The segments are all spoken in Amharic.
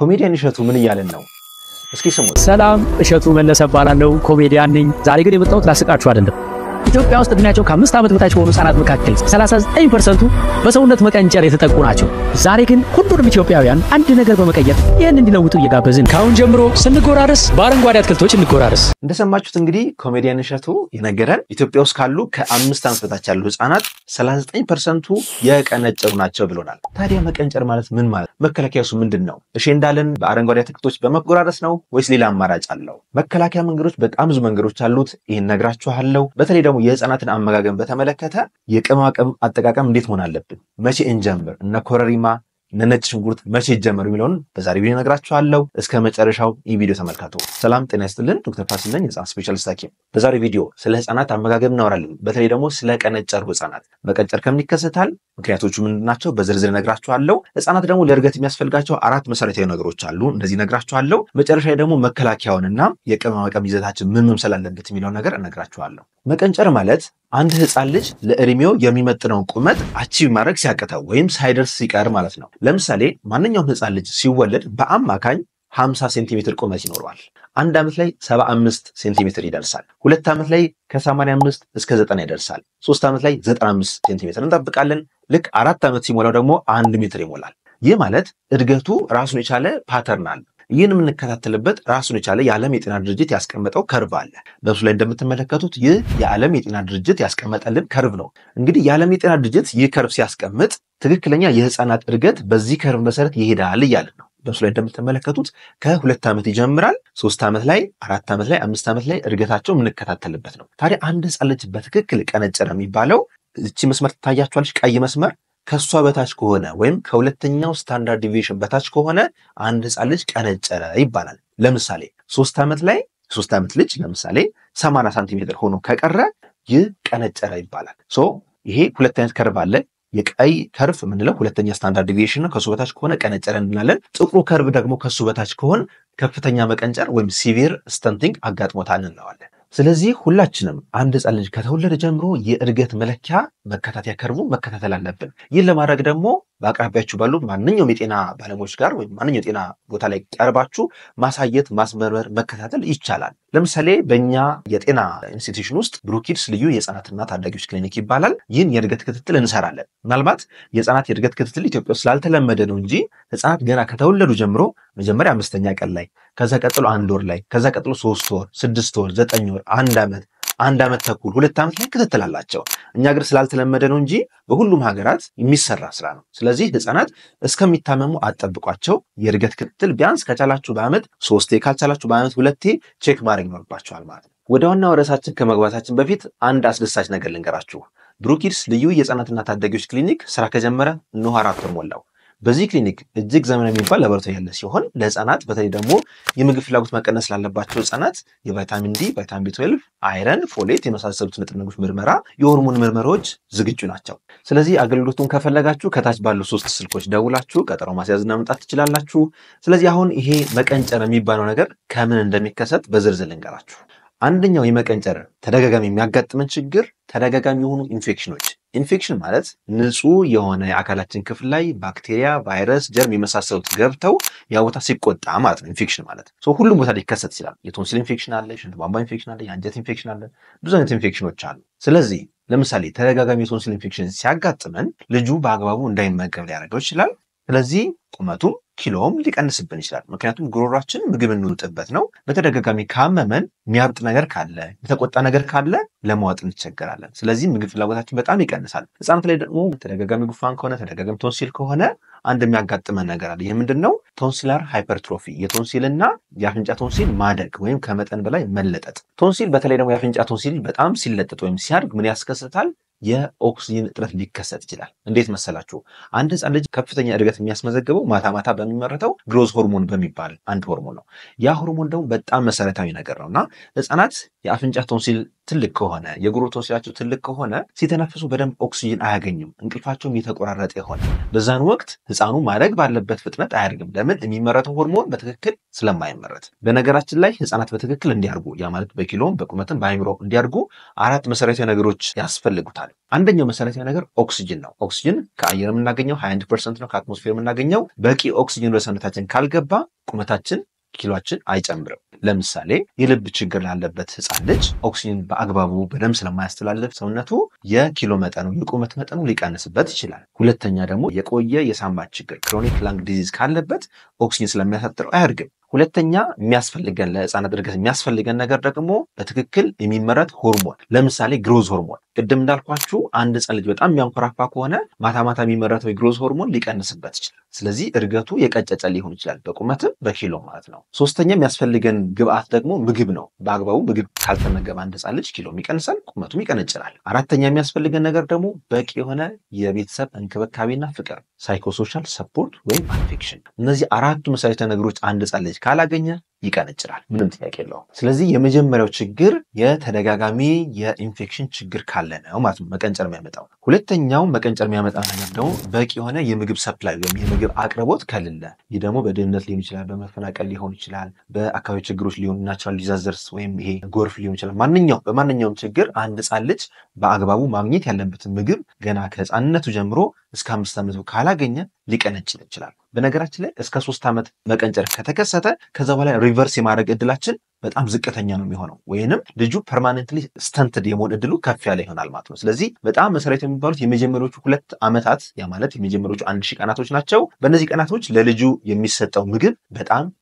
ኮሜዲያን እሸቱ ምን እያለን ነው? እስኪ ስሙት። ሰላም እሸቱ መለሰ ባላለው ኮሜዲያን ነኝ። ዛሬ ግን የመጣሁት ላስቃችሁ አይደለም። ኢትዮጵያ ውስጥ እድሜያቸው ከ5 ዓመት በታች ሆኑ ህጻናት መካከል 39% በሰውነት መቀንጨር የተጠቁ ናቸው። ዛሬ ግን ሁሉንም ኢትዮጵያውያን አንድ ነገር በመቀየር ይህን እንዲለውጡ እየጋበዝን ካሁን ጀምሮ ስንጎራረስ በአረንጓዴ አትክልቶች እንጎራረስ። እንደሰማችሁት እንግዲህ ኮሜዲያን እሸቱ የነገረን ኢትዮጵያ ውስጥ ካሉ ከ5 ዓመት በታች ያሉ ህጻናት 39% የቀነጨሩ ናቸው ብሎናል። ታዲያ መቀንጨር ማለት ምን ማለት? መከላከያውስ ምንድነው? እሺ እንዳለን በአረንጓዴ አትክልቶች በመጎራረስ ነው ወይስ ሌላ አማራጭ አለው? መከላከያ መንገዶች በጣም ብዙ መንገዶች አሉት። ይሄን ነግራችኋለሁ። በተለይ ደግሞ የህፃናትን አመጋገብ በተመለከተ የቅመማ ቅመም አጠቃቀም እንዴት መሆን አለብን፣ መቼ እንጀምር፣ እነ ኮረሪማ እነ ነጭ ሽንኩርት መቼ ይጀምሩ የሚለውን በዛሬው ቪዲዮ ነግራችኋለሁ። እስከ መጨረሻው ይህ ቪዲዮ ተመልከቱ። ሰላም ጤና ይስጥልን። ዶክተር ፋሲል ነኝ፣ የህፃናት ስፔሻሊስት ሐኪም። በዛሬው ቪዲዮ ስለ ህፃናት አመጋገብ እናወራለን። በተለይ ደግሞ ስለ ቀነጨሩ ህፃናት መቀንጨር ከምን ይከሰታል፣ ምክንያቶቹ ምንድናቸው በዝርዝር ነግራችኋለሁ። ህፃናት ደግሞ ለእድገት የሚያስፈልጋቸው 4 መሰረታዊ ነገሮች አሉ፣ እንደዚህ ነግራችኋለሁ። መጨረሻ ደግሞ መከላከያውንና የቅመማ ቅመም ይዘታችን ምን መምሰል አለበት የሚለው ነገር እነግራችኋለሁ። መቀንጨር ማለት አንድ ህፃን ልጅ ለእድሜው የሚመጥነውን ቁመት አቺቭ ማድረግ ሲያቅተው ወይም ሳይደርስ ሲቀር ማለት ነው። ለምሳሌ ማንኛውም ህፃን ልጅ ሲወለድ በአማካኝ 50 ሴንቲሜትር ቁመት ይኖረዋል። 1 ዓመት ላይ 75 ሴንቲሜትር ይደርሳል። 2 ዓመት ላይ ከ85 እስከ 90 ይደርሳል። 3 ዓመት ላይ 95 ሴንቲሜትር እንጠብቃለን። ልክ 4 ዓመት ሲሞላው ደግሞ 1 ሜትር ይሞላል። ይህ ማለት እድገቱ ራሱን የቻለ ፓተርን አለ። ይህን የምንከታተልበት ራሱን የቻለ የዓለም የጤና ድርጅት ያስቀመጠው ከርቭ አለ። በሱ ላይ እንደምትመለከቱት ይህ የዓለም የጤና ድርጅት ያስቀመጠልን ከርቭ ነው። እንግዲህ የዓለም የጤና ድርጅት ይህ ከርቭ ሲያስቀምጥ ትክክለኛ የህፃናት እድገት በዚህ ከርቭ መሰረት ይሄዳል እያልን ነው። በሱ ላይ እንደምትመለከቱት ከ2 ዓመት ይጀምራል። 3 ዓመት ላይ 4 ዓመት ላይ 5 ዓመት ላይ እድገታቸው የምንከታተልበት ነው። ታዲያ አንድ ህፃን ልጅ በትክክል ቀነጨረ የሚባለው እቺ መስመር ትታያችኋለች፣ ቀይ መስመር ከሷ በታች ከሆነ ወይም ከሁለተኛው ስታንዳርድ ዲቪዬሽን በታች ከሆነ አንድ ህፃን ልጅ ቀነጨረ ይባላል። ለምሳሌ 3 ዓመት ላይ 3 ዓመት ልጅ ለምሳሌ 80 ሳንቲሜትር ሆኖ ከቀረ ይህ ቀነጨረ ይባላል። ይሄ ሁለት አይነት ከርቭ አለ። የቀይ ከርቭ የምንለው ሁለተኛ ስታንዳርድ ዲቪዬሽን ነው። ከሱ በታች ከሆነ ቀነጨረ እንላለን። ጥቁሩ ከርቭ ደግሞ ከሱ በታች ከሆነ ከፍተኛ መቀንጨር ወይም ሲቪር ስተንቲንግ አጋጥሞታል እንለዋለን። ስለዚህ ሁላችንም አንድ ህፃን ልጅ ከተወለደ ጀምሮ የእድገት መለኪያ መከታተያ ከርቡ መከታተል አለብን። ይህን ለማድረግ ደግሞ በአቅራቢያችሁ ባሉ ማንኛውም የጤና ባለሙያዎች ጋር ወይም ማንኛውም የጤና ቦታ ላይ ቀርባችሁ ማሳየት፣ ማስመርመር፣ መከታተል ይቻላል። ለምሳሌ በእኛ የጤና ኢንስቲትዩሽን ውስጥ ብሩኪድስ ልዩ የህፃናትና ታዳጊዎች ክሊኒክ ይባላል። ይህን የእድገት ክትትል እንሰራለን። ምናልባት የህፃናት የእድገት ክትትል ኢትዮጵያ ውስጥ ስላልተለመደ ነው እንጂ ህፃናት ገና ከተወለዱ ጀምሮ መጀመሪያ 5ኛ ቀን ላይ፣ ከዛ ቀጥሎ 1 ወር ላይ፣ ከዛ ቀጥሎ 3 ወር፣ 6 ወር፣ 9 ወር፣ 1 ዓመት፣ 1 ዓመት ተኩል፣ 2 ዓመት ላይ ክትትል አላቸው። እኛ ግን ስላልተለመደ ነው እንጂ በሁሉም ሀገራት የሚሰራ ስራ ነው። ስለዚህ ህፃናት እስከሚታመሙ አጠብቋቸው። የእድገት ክትትል ቢያንስ ከቻላችሁ በአመት 3 ካልቻላችሁ በአመት 2 ቼክ ማድረግ ይኖርባችኋል ማለት ነው። ወደ ዋናው ርዕሳችን ከመግባታችን በፊት አንድ አስደሳች ነገር ልንገራችሁ። ብሩኪድስ ልዩ የህፃናትና ታዳጊዎች ክሊኒክ ስራ ከጀመረ እነሆ 4 ወር ሞላው። በዚህ ክሊኒክ እጅግ ዘመናዊ የሚባል ላቦራቶሪ ያለ ሲሆን ለህፃናት በተለይ ደግሞ የምግብ ፍላጎት መቀነስ ላለባቸው ህፃናት የቫይታሚን ዲ፣ ቫይታሚን ቢ12፣ አይረን፣ ፎሌት የመሳሰሉት ንጥረ ነገሮች ምርመራ፣ የሆርሞን ምርመራዎች ዝግጁ ናቸው። ስለዚህ አገልግሎቱን ከፈለጋችሁ ከታች ባሉ 3 ስልኮች ደውላችሁ ቀጠሮ ማስያዝና መምጣት ትችላላችሁ። ስለዚህ አሁን ይሄ መቀንጨር የሚባለው ነገር ከምን እንደሚከሰት በዝርዝር ልንገራችሁ። አንደኛው የመቀንጨር ተደጋጋሚ የሚያጋጥመን ችግር ተደጋጋሚ የሆኑ ኢንፌክሽኖች። ኢንፌክሽን ማለት ንጹህ የሆነ የአካላችን ክፍል ላይ ባክቴሪያ፣ ቫይረስ፣ ጀርም የመሳሰሉት ገብተው ያ ቦታ ሲቆጣ ማለት ነው ኢንፌክሽን ማለት። ሁሉም ቦታ ሊከሰት ይችላል። የቶንሲል ኢንፌክሽን አለ፣ የሽንት ቧንቧ ኢንፌክሽን አለ፣ የአንጀት ኢንፌክሽን አለ፣ ብዙ አይነት ኢንፌክሽኖች አሉ። ስለዚህ ለምሳሌ ተደጋጋሚ የቶንሲል ኢንፌክሽን ሲያጋጥመን ልጁ በአግባቡ እንዳይመገብ ሊያደርገው ይችላል። ስለዚህ ቁመቱም ኪሎም ሊቀንስብን ይችላል። ምክንያቱም ጉሮሯችን ምግብ እንውጥበት ነው። በተደጋጋሚ ካመመን የሚያብጥ ነገር ካለ፣ የተቆጣ ነገር ካለ ለማዋጥ እንቸገራለን። ስለዚህ ምግብ ፍላጎታችን በጣም ይቀንሳል። ህፃናት ላይ ደግሞ ተደጋጋሚ ጉፋን ከሆነ፣ ተደጋጋሚ ቶንሲል ከሆነ አንድ የሚያጋጥመን ነገር አለ። ይህ ምንድነው? ቶንሲላር ሃይፐርትሮፊ፣ የቶንሲልና የአፍንጫ ቶንሲል ማደግ ወይም ከመጠን በላይ መለጠጥ። ቶንሲል በተለይ ደግሞ የአፍንጫ ቶንሲል በጣም ሲለጠጥ ወይም ሲያድግ ምን ያስከስታል? የኦክሲጅን እጥረት ሊከሰት ይችላል። እንዴት መሰላችሁ? አንድ ህፃን ልጅ ከፍተኛ እድገት የሚያስመዘግበው ማታ ማታ በሚመረተው ግሮዝ ሆርሞን በሚባል አንድ ሆርሞን ነው። ያ ሆርሞን ደግሞ በጣም መሰረታዊ ነገር ነውና ህፃናት የአፍንጫ ቶንሲል ትልቅ ከሆነ፣ የጉሮሮ ቶንሲላቸው ትልቅ ከሆነ ሲተነፍሱ በደንብ ኦክሲጅን አያገኙም። እንቅልፋቸውም የተቆራረጠ ይሆናል። በዛን ወቅት ህፃኑ ማደግ ባለበት ፍጥነት አያድግም። ለምን? የሚመረተው ሆርሞን በትክክል ስለማይመረት። በነገራችን ላይ ህፃናት በትክክል እንዲያድጉ ያ ማለት በኪሎም በቁመትም በአይምሮ እንዲያድጉ 4 መሰረታዊ ነገሮች ያስፈልጉታል። ይችላል። አንደኛው መሰረታዊ ነገር ኦክሲጅን ነው። ኦክሲጅን ከአየር የምናገኘው 21% ነው። ከአትሞስፌር የምናገኘው በቂ ኦክሲጅን ወደ ሰውነታችን ካልገባ ቁመታችን ኪሎችን አይጨምርም። ለምሳሌ የልብ ችግር ላለበት ህፃን ልጅ ኦክሲጅን በአግባቡ በደም ስለማያስተላልፍ ሰውነቱ የኪሎ መጠኑ የቁመት መጠኑ ሊቀንስበት ይችላል። ሁለተኛ ደግሞ የቆየ የሳምባ ችግር ክሮኒክ ላንግ ዲዚዝ ካለበት ኦክሲጅን ስለሚያሳጥረው አያድግም። ሁለተኛ የሚያስፈልገን ለህፃናት እድገት የሚያስፈልገን ነገር ደግሞ በትክክል የሚመረት ሆርሞን ለምሳሌ ግሮዝ ሆርሞን። ቅድም እንዳልኳችሁ አንድ ህፃን ልጅ በጣም የሚያንኮራፋ ከሆነ ማታ ማታ የሚመረተው የግሮዝ ሆርሞን ሊቀንስበት ይችላል። ስለዚህ እድገቱ የቀጨጨ ሊሆን ይችላል በቁመትም በኪሎ ማለት ነው። ሶስተኛ የሚያስፈልገን ግብአት ደግሞ ምግብ ነው። በአግባቡ ምግብ ካልተመገበ አንድ ህፃን ልጅ ኪሎም ይቀንሳል፣ ቁመቱም ይቀነጭራል። አራተኛ የሚያስፈልገን ነገር ደግሞ በቂ የሆነ የቤተሰብ እንክብካቤና ፍቅር ሳይኮሶሻል ሰፖርት ወይም አፌክሽን። እነዚህ አራቱ መሰረታዊ ነገሮች አንድ ህፃን ልጅ ካላገኘ ይቀነጭራል፣ ምንም ጥያቄ የለውም። ስለዚህ የመጀመሪያው ችግር የተደጋጋሚ የኢንፌክሽን ችግር ካለ ነው ማለት ነው መቀንጨር የሚያመጣው። ሁለተኛው መቀንጨር የሚያመጣው ነገር ደግሞ በቂ የሆነ የምግብ ሰፕላይ ወይም የምግብ አቅርቦት ከሌለ፣ ይህ ደግሞ በድህነት ሊሆን ይችላል፣ በመፈናቀል ሊሆን ይችላል፣ በአካባቢ ችግሮች ሊሆን ናቹራል ዲዛስተርስ ወይም ይሄ ጎርፍ ሊሆን ይችላል። በማንኛውም ችግር አንድ ህፃን ልጅ በአግባቡ ማግኘት ያለበትን ምግብ ገና ከህፃንነቱ ጀምሮ እስከ 5 ዓመቱ ካላገኘ ሊቀነጭር ይችላል። በነገራችን ላይ እስከ 3 ዓመት መቀንጨር ከተከሰተ ከዛ በኋላ ሪቨርስ የማድረግ እድላችን በጣም ዝቅተኛ ነው የሚሆነው፣ ወይንም ልጁ ፐርማኔንትሊ ስተንትድ የመሆን እድሉ ከፍ ያለ ይሆናል ማለት ነው። ስለዚህ በጣም መሰረታዊ የሚባሉት የመጀመሪያዎቹ 2 ዓመታት ያ ማለት የመጀመሪያዎቹ 1000 ቀናቶች ናቸው። በእነዚህ ቀናቶች ለልጁ የሚሰጠው ምግብ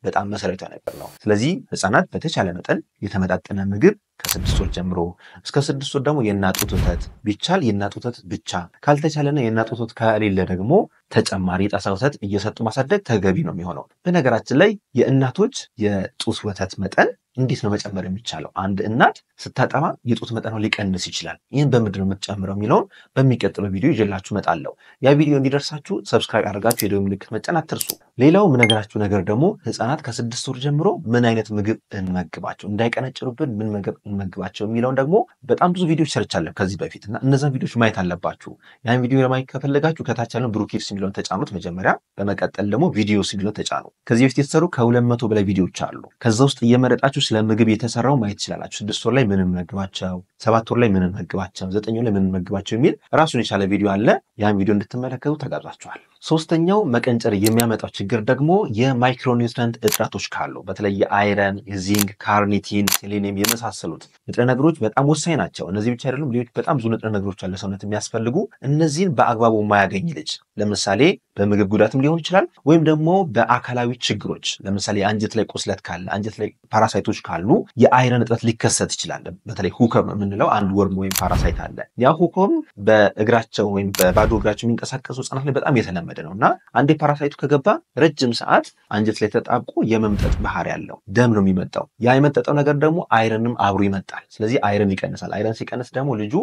በጣም መሰረታዊ ነገር ነው። ስለዚህ ህፃናት በተቻለ መጠን የተመጣጠነ ምግብ ከ6 ወር ጀምሮ እስከ 6 ወር ደግሞ የእናት ጡት ወተት ቢቻል የእናት ጡት ወተት ብቻ ካልተቻለና የእናት ጡት ወተት ከሌለ ደግሞ ተጨማሪ ጣሳ ወተት እየሰጡ ማሳደግ ተገቢ ነው የሚሆነው። በነገራችን ላይ የእናቶች የጡት ወተት መጠን እንዴት ነው መጨመር የሚቻለው? አንድ እናት ስታጠባ የጡት መጠኗ ሊቀንስ ይችላል። ይህን በምንድን ነው የምትጨምረው የሚለውን በሚቀጥለው ቪዲዮ ይዤላችሁ እመጣለሁ። ያ ቪዲዮ እንዲደርሳችሁ ሰብስክራይብ አድርጋችሁ የደወል ምልክት መጫን አትርሱ። ሌላው የምነግራችሁ ነገር ደግሞ ህፃናት ከ6 ወር ጀምሮ ምን አይነት ምግብ እንመግባቸው፣ እንዳይቀነጭሩብን ምን ምግብ እንመግባቸው የሚለውን ደግሞ በጣም ብዙ ቪዲዮዎች ሰርቻለሁ ከዚህ በፊት እና እነዛን ቪዲዮዎች ማየት አለባችሁ። ያን ቪዲዮ ለማየት ከፈለጋችሁ ከታች ያለው ብሩኪድስ የሚለውን ተጫኑት መጀመሪያ። በመቀጠል ደግሞ ቪዲዮስ የሚለውን ተጫኑ። ከዚህ በፊት የተሰሩ ከ200 በላይ ቪዲዮዎች አሉ። ከዛ ውስጥ እየመረጣችሁ ስለ ምግብ የተሰራው ማየት ትችላላችሁ። 6 ወር ላይ ምን እንመግባቸው፣ 7 ወር ላይ ምን እንመግባቸው፣ 9 ወር ላይ ምን እንመግባቸው የሚል ራሱን የቻለ ቪዲዮ አለ። ያን ቪዲዮ እንድትመለከቱ ተጋብዛችኋል። ሶስተኛው መቀንጨር የሚያመጣው ችግር ደግሞ የማይክሮኒውትሪየንት እጥረቶች ካሉ በተለይ የአይረን፣ የዚንክ፣ ካርኒቲን፣ ሴሌኒየም የመሳሰሉት ንጥረ ነገሮች በጣም ወሳኝ ናቸው። እነዚህ ብቻ አይደሉም፣ ሌሎች በጣም ብዙ ንጥረ ነገሮች አለ ሰውነት የሚያስፈልጉ። እነዚህን በአግባቡ የማያገኝ ልጅ ለምሳሌ በምግብ ጉዳትም ሊሆን ይችላል ወይም ደግሞ በአካላዊ ችግሮች ለምሳሌ አንጀት ላይ ቁስለት ካለ፣ አንጀት ላይ ፓራሳይቶች ካሉ የአይረን እጥረት ሊከሰት ይችላል። በተለይ ሁከም የምንለው አንድ ወርም ወይም ፓራሳይት አለ። ያ ሁከም በእግራቸው ወይም በባዶ እግራቸው የሚንቀሳቀሱ ህጻናት ላይ በጣም የተለመደ ነው እና አንዴ ፓራሳይቱ ከገባ ረጅም ሰዓት አንጀት ላይ ተጣብቆ የመምጠጥ ባህሪ ያለው ደም ነው የሚመጣው። ያ የመጠጠው ነገር ደግሞ አይረንም አብሮ ይመጣል። ስለዚህ አይረን ይቀንሳል። አይረን ሲቀንስ ደግሞ ልጁ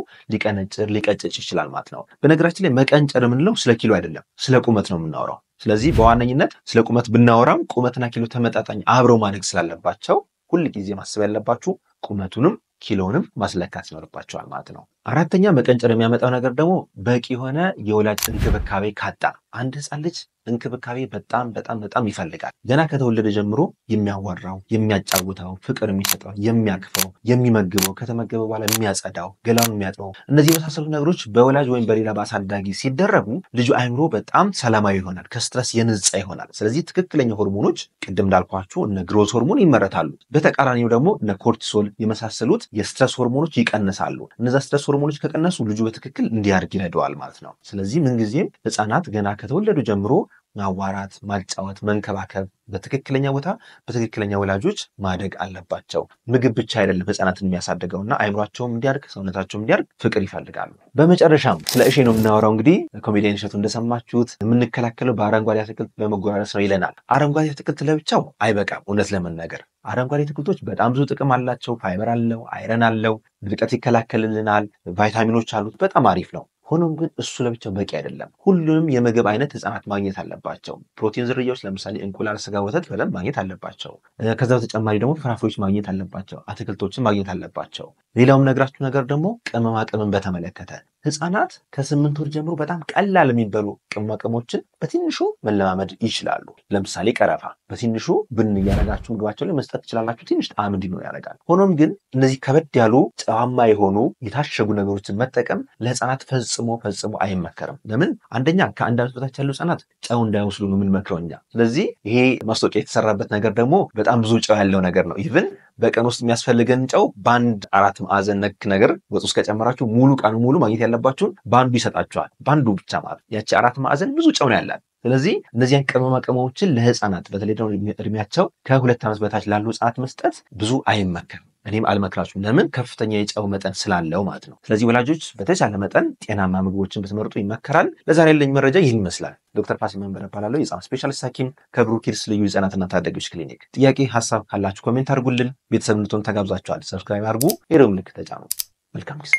ሊቀጨጭ ይችላል ማለት ነው። በነገራችን ላይ መቀንጨር የምንለው ስለ ኪሎ አይደለም፣ ስለ ቁመት ነው የምናወራው። ስለዚህ በዋነኝነት ስለ ቁመት ብናወራም ቁመትና ኪሎ ተመጣጣኝ አብረው ማደግ ስላለባቸው ሁል ጊዜ ማሰብ ያለባችሁ ቁመቱንም ኪሎንም ማስለካት ይኖርባቸዋል ማለት ነው። አራተኛ መቀንጨር የሚያመጣው ነገር ደግሞ በቂ የሆነ የወላጅ እንክብካቤ ካጣ አንድ ህፃን ልጅ እንክብካቤ በጣም ይፈልጋል። ገና ከተወለደ ጀምሮ የሚያወራው፣ የሚያጫውተው፣ ፍቅር የሚሰጠው፣ የሚያቅፈው፣ የሚመግበው፣ ከተመገበ በኋላ የሚያጸዳው፣ ገላውን የሚያጥበው፣ እነዚህ የመሳሰሉት ነገሮች በወላጅ ወይም በሌላ በአሳዳጊ ሲደረጉ ልጁ አይምሮ በጣም ሰላማዊ ይሆናል፣ ከስትረስ የነጻ ይሆናል። ስለዚህ ትክክለኛ ሆርሞኖች ቅድም እንዳልኳችሁ እነ ግሮዝ ሆርሞን ይመረታሉ። በተቃራኒው ደግሞ እነ ኮርቲሶል የመሳሰሉት የስትረስ ሆርሞኖች ይቀንሳሉ። እነዛ ስትረስ ሆርሞኖች ከቀነሱ ልጁ በትክክል እንዲያድግ ይረዳዋል ማለት ነው። ስለዚህ ምንጊዜም ህፃናት ገና ከተወለዱ ጀምሮ ማዋራት፣ ማጫወት፣ መንከባከብ፣ በትክክለኛ ቦታ በትክክለኛ ወላጆች ማደግ አለባቸው። ምግብ ብቻ አይደለም ህፃናትን የሚያሳድገውና አይምሯቸውም እንዲያድግ ሰውነታቸውም እንዲያድግ ፍቅር ይፈልጋሉ። በመጨረሻም ስለ እሼ ነው የምናወራው። እንግዲህ ኮሜዲያን እሸቱ እንደሰማችሁት የምንከላከለው በአረንጓዴ አትክልት በመጎራረስ ነው ይለናል። አረንጓዴ አትክልት ለብቻው አይበቃም። እውነት ለመናገር አረንጓዴ አትክልቶች በጣም ብዙ ጥቅም አላቸው። ፋይበር አለው፣ አይረን አለው፣ ድርቀት ይከላከልልናል፣ ቫይታሚኖች አሉት። በጣም አሪፍ ነው። ሆኖም ግን እሱ ለብቻው በቂ አይደለም። ሁሉንም የምግብ አይነት ህፃናት ማግኘት አለባቸው። ፕሮቲን ዝርያዎች ለምሳሌ እንቁላል፣ ስጋ፣ ወተት በደንብ ማግኘት አለባቸው። ከዛ በተጨማሪ ደግሞ ፍራፍሬዎች ማግኘት አለባቸው። አትክልቶችን ማግኘት አለባቸው። ሌላውም ነግራችሁ ነገር ደግሞ ቅመማ ቅመም በተመለከተ ህፃናት ከ8 ወር ጀምሮ በጣም ቀላል የሚበሉ ቅመማ ቅመሞችን በትንሹ መለማመድ ይችላሉ። ለምሳሌ ቀረፋ በትንሹ ብን እያደረጋችሁ ምግባቸው ላይ መስጠት ትችላላችሁ። ትንሽ ጣዕም እንዲኖር ያደርጋል። ሆኖም ግን እነዚህ ከበድ ያሉ ጨዋማ የሆኑ የታሸጉ ነገሮችን መጠቀም ለህፃናት ፈጽሞ አይመከርም። ለምን? አንደኛ ከ1 ዓመት በታች ያሉ ህፃናት ጨው እንዳይወስዱ ነው የምንመክረው እኛ። ስለዚህ ይሄ ማስታወቂያ የተሰራበት ነገር ደግሞ በጣም ብዙ ጨው ያለው ነገር ነው። ኢቭን በቀን ውስጥ የሚያስፈልገን ጨው በአንድ 4 ማዕዘን ነክ ነገር ወጥ ውስጥ ከጨመራችሁ ሙሉ ቀኑ ሙሉ ማግኘት ያለባችሁን በአንዱ ይሰጣችኋል። በአንዱ ብቻ ማለት ያቺ 4 ማዕዘን ብዙ ጨው ነው ያላት። ስለዚህ እነዚያን ቅመማ ቅመሞችን ለህፃናት በተለይ ደግሞ እድሜያቸው ከ2 ዓመት በታች ላሉ ህፃናት መስጠት ብዙ አይመከርም። እኔም አልመክራችሁም። ለምን? ከፍተኛ የጨው መጠን ስላለው ማለት ነው። ስለዚህ ወላጆች በተቻለ መጠን ጤናማ ምግቦችን ብትመርጡ ይመከራል። ለዛሬ ያለኝ መረጃ ይህን ይመስላል። ዶክተር ፋሲል መንበረ እባላለሁ፣ የህፃናት ስፔሻሊስት ሐኪም ከብሩክ ኪድስ ልዩ ህፃናትና ታዳጊዎች ክሊኒክ። ጥያቄ ሀሳብ ካላችሁ ኮሜንት አድርጉልን። ቤተሰብ እንድትሆኑ ተጋብዛችኋል። ሰብስክራይብ አድርጉ፣ የደወል ምልክት ተጫኑ። መልካም ጊዜ